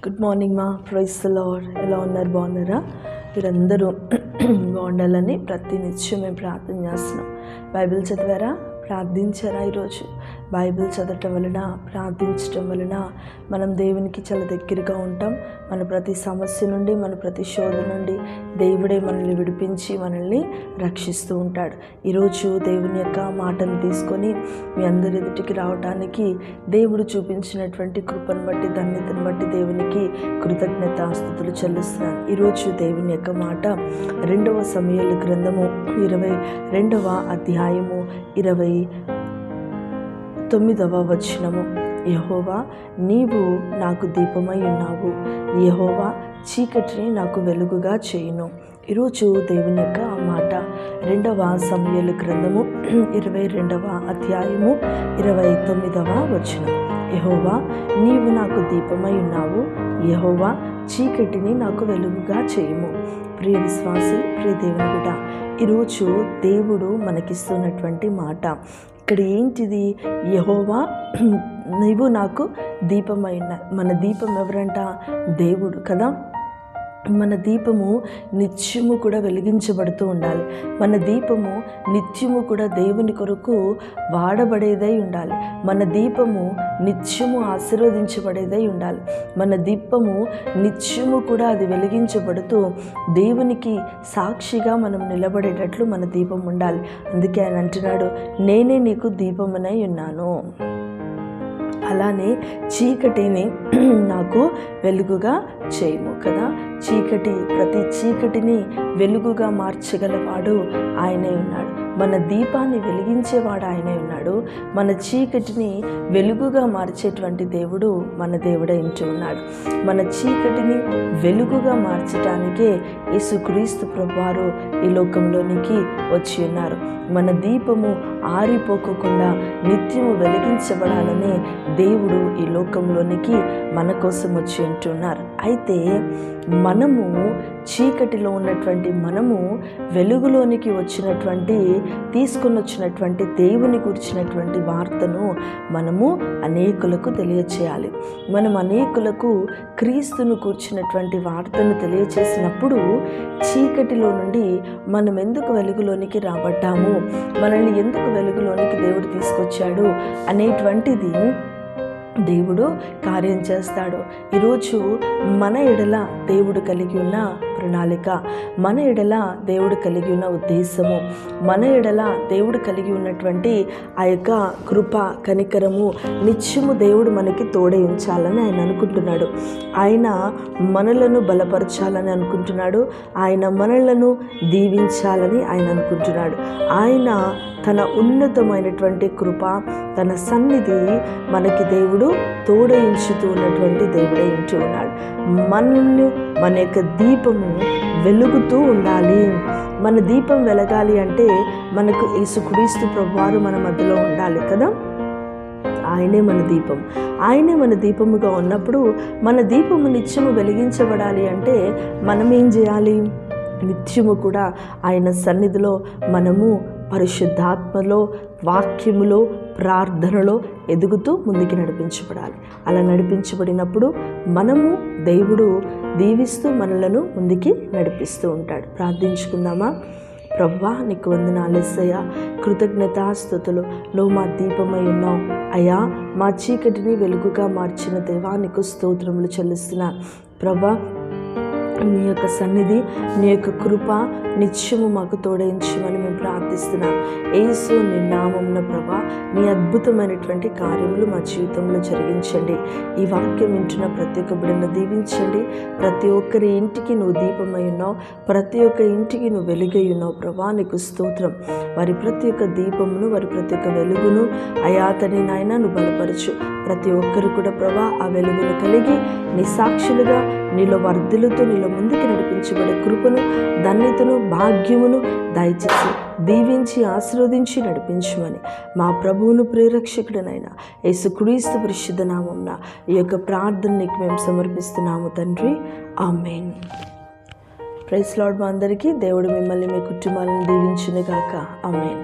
Good morning మా. Praise the Lord. ఎలా ఉన్నారు? బాగున్నారా? మీరందరూ బాగుండాలని ప్రతి నిత్యం మేము ప్రార్థన చేస్తున్నాం. బైబిల్ చదివారా? ప్రార్థించారా? ఈరోజు బైబిల్ చదవటం వలన, ప్రార్థించటం వలన మనం దేవునికి చాలా దగ్గరగా ఉంటాం. మన ప్రతి సమస్య నుండి, మన ప్రతి శోధన నుండి దేవుడే మనల్ని విడిపించి మనల్ని రక్షిస్తూ ఉంటాడు. ఈరోజు దేవుని యొక్క మాటను తీసుకొని మీ అందరి ఎదుటికి రావడానికి దేవుడు చూపించినటువంటి కృపను బట్టి, ధన్యతను బట్టి దేవునికి కృతజ్ఞతాస్తుతులు చెల్లిస్తున్నాను. ఈరోజు దేవుని యొక్క మాట 2వ సమూయేలు గ్రంథము 22వ అధ్యాయము 29వ వచనము. యెహోవా, నీవు నాకు దీపమై ఉన్నావు. యెహోవా, చీకటిని నాకు వెలుగుగా చేయును. ఈరోజు దేవుని యొక్క మాట 2వ సమూయేలు గ్రంథము 22వ అధ్యాయము 29వ వచనం. యెహోవా, నీవు నాకు దీపమై ఉన్నావు. యెహోవా, చీకటిని నాకు వెలుగుగా చేయుము. ప్రియ విశ్వాసి, ప్రియ దేవుని బిడ్డ, ఈరోజు దేవుడు మనకిస్తున్నటువంటి మాట ఇక్కడ ఏంటిది? యెహోవా, నీవు నాకు దీపమైన. మన దీపం ఎవరంట? దేవుడు కదా. మన దీపము నిత్యము కూడా వెలిగించబడుతూ ఉండాలి. మన దీపము నిత్యము కూడా దేవుని కొరకు వాడబడేదై ఉండాలి. మన దీపము నిత్యము ఆశీర్వదించబడేదై ఉండాలి. మన దీపము నిత్యము కూడా అది వెలిగించబడుతూ దేవునికి సాక్షిగా మనం నిలబడేటట్లు మన దీపం ఉండాలి. అందుకే ఆయన అంటున్నాడు, నేనే నీకు దీపమునై ఉన్నాను. అలానే చీకటిని నాకు వెలుగుగా చేయము కదా. ప్రతి చీకటిని వెలుగుగా మార్చగలవాడు ఆయనే ఉన్నాడు. మన దీపాన్ని వెలిగించేవాడు ఆయనే ఉన్నాడు. మన చీకటిని వెలుగుగా మార్చేటువంటి దేవుడు మన దేవుడే ఇంటి ఉన్నాడు. మన చీకటిని వెలుగుగా మార్చడానికే యేసుక్రీస్తు ప్రభువారు ఈ లోకంలోనికి వచ్చి ఉన్నారు. మన దీపము ఆరిపోకుండా నిత్యము వెలిగించబడాలనే దేవుడు ఈ లోకంలోనికి మన కోసం వచ్చి ఉంటున్నారు. అయితే మనము చీకటిలో ఉన్నటువంటి మనము వెలుగులోనికి తీసుకొని వచ్చినటువంటి దేవుని గురించినటువంటి వార్తను మనము అనేకులకు తెలియచేయాలి. మనం అనేకులకు క్రీస్తును కూర్చున్నటువంటి వార్తను తెలియచేసినప్పుడు చీకటిలో నుండి మనం ఎందుకు వెలుగులోనికి రాబడ్డాము, మనల్ని ఎందుకు వెలుగులోనికి దేవుడు తీసుకొచ్చాడు అనేటువంటిది దేవుడు కార్యం చేస్తాడు. ఈరోజు మన ఎడల దేవుడు కలిగి ఉన్న ప్రణాళిక, మన ఎడల దేవుడు కలిగి ఉన్న ఉద్దేశము, మన ఎడల దేవుడు కలిగి ఉన్నటువంటి ఆ యొక్క కృప, కనికరము నిత్యము దేవుడు మనకి తోడే ఉంచాలని ఆయన అనుకుంటున్నాడు. ఆయన మనలను బలపరచాలని అనుకుంటున్నాడు. ఆయన మనలను దీవించాలని ఆయన అనుకుంటున్నాడు. ఆయన తన ఉన్నతమైనటువంటి కృప, తన సన్నిధి మనకి దేవుడు తోడయించుతూ ఉన్నటువంటి దేవుడే ఇంటూ ఉన్నాడు. మనల్ని, మన యొక్క దీపము వెలుగుతూ ఉండాలి. మన దీపం వెలగాలి అంటే మనకు యేసుక్రీస్తు ప్రభువారు మన మధ్యలో ఉండాలి కదా. ఆయనే మన దీపం. ఆయనే మన దీపముగా ఉన్నప్పుడు మన దీపము నిత్యము వెలిగించబడాలి అంటే మనం ఏం చేయాలి? నిత్యము కూడా ఆయన సన్నిధిలో మనము పరిశుద్ధాత్మలో, వాక్యములో, ప్రార్థనలో ఎదుగుతూ ముందుకి నడిపించబడాలి. అలా నడిపించబడినప్పుడు మనము దేవుడు దీవిస్తూ మనలను ముందుకి నడిపిస్తూ ఉంటాడు. ప్రార్థించుకుందామా? ప్రభువా, నీకు వందనాలు యేసయ్యా, కృతజ్ఞతాస్తుతులు. నువ్వు మా దీపమై ఉన్నావు అయ్యా. మా చీకటిని వెలుగుగా మార్చిన దేవా, నీకు స్తోత్రములు చెల్లిస్తున్నా. ప్రభువా, నీ యొక్క సన్నిధి, నీ యొక్క కృప నిత్యము మాకు తోడయించమని మేము ప్రార్థిస్తున్నాం. యేసు నీ నామమున ప్రభా, నీ అద్భుతమైనటువంటి కార్యములు మా జీవితంలో జరిగించండి. ఈ వాక్యం వింటున్న ప్రతి ఒక్క బిడ్డను దీవించండి. ప్రతి ఒక్కరి ఇంటికి నువ్వు దీపమై ఉన్నావు. ప్రతి ఒక్క ఇంటికి నువ్వు వెలుగై ఉన్నావు ప్రభా, నీకు స్తోత్రం. వారి ప్రతి ఒక్క దీపమును, వారి ప్రతి ఒక్క వెలుగును అయాతని నాయన నువ్వు బలపరచు. ప్రతి ఒక్కరు కూడా ప్రభా ఆ వెలుగును కలిగి నీ సాక్షులుగా నీలో వర్ధిల్లుతూ నీలో ముందుకు నడిపించబడే కృపను, ధన్యతను, భాగ్యమును దయచేసి దీవించి ఆశీర్వదించి నడిపించమని మా ప్రభువును ప్రేరక్షకుడనైన యేసుక్రీస్తు పరిశుద్ధ నామమున ఈ యొక్క ప్రార్థన నీకు మేము సమర్పిస్తున్నాము తండ్రి. ఆమేన్. Praise Lord. మా అందరికీ దేవుడు మిమ్మల్ని, మీ కుటుంబాలను దీవించును గాక. ఆమేన్.